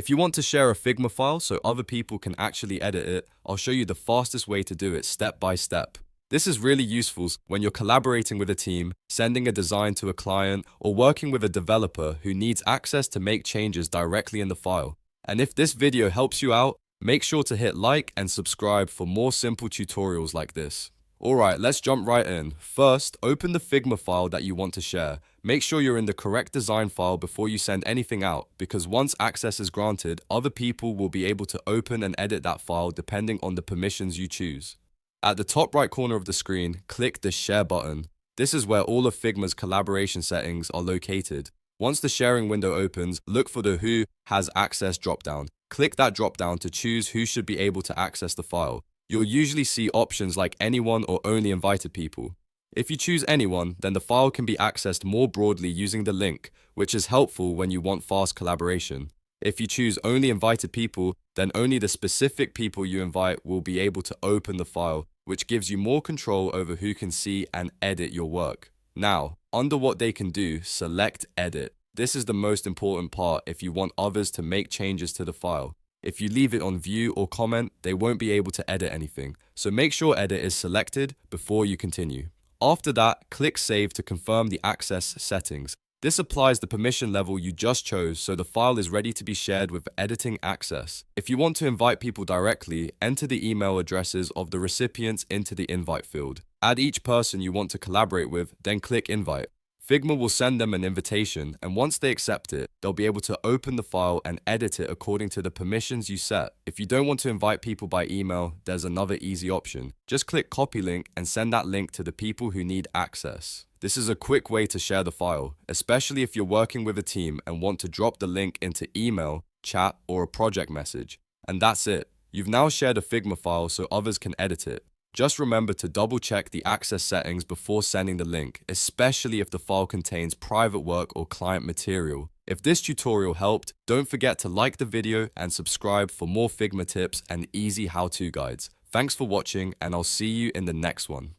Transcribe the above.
If you want to share a Figma file so other people can actually edit it, I'll show you the fastest way to do it step by step. This is really useful when you're collaborating with a team, sending a design to a client, or working with a developer who needs access to make changes directly in the file. And if this video helps you out, make sure to hit like and subscribe for more simple tutorials like this. Alright, let's jump right in. First, open the Figma file that you want to share. Make sure you're in the correct design file before you send anything out, because once access is granted, other people will be able to open and edit that file depending on the permissions you choose. At the top right corner of the screen, click the Share button. This is where all of Figma's collaboration settings are located. Once the sharing window opens, look for the Who Has Access dropdown. Click that dropdown to choose who should be able to access the file. You'll usually see options like anyone or only invited people. If you choose anyone, then the file can be accessed more broadly using the link, which is helpful when you want fast collaboration. If you choose only invited people, then only the specific people you invite will be able to open the file, which gives you more control over who can see and edit your work. Now, under what they can do, select Edit. This is the most important part if you want others to make changes to the file. If you leave it on View or Comment, they won't be able to edit anything, so make sure Edit is selected before you continue. After that, click Save to confirm the access settings. This applies the permission level you just chose so the file is ready to be shared with editing access. If you want to invite people directly, enter the email addresses of the recipients into the invite field. Add each person you want to collaborate with, then click Invite. Figma will send them an invitation, and once they accept it, they'll be able to open the file and edit it according to the permissions you set. If you don't want to invite people by email, there's another easy option. Just click Copy Link and send that link to the people who need access. This is a quick way to share the file, especially if you're working with a team and want to drop the link into email, chat, or a project message. And that's it. You've now shared a Figma file so others can edit it. Just remember to double check the access settings before sending the link, especially if the file contains private work or client material. If this tutorial helped, don't forget to like the video and subscribe for more Figma tips and easy how-to guides. Thanks for watching, and I'll see you in the next one.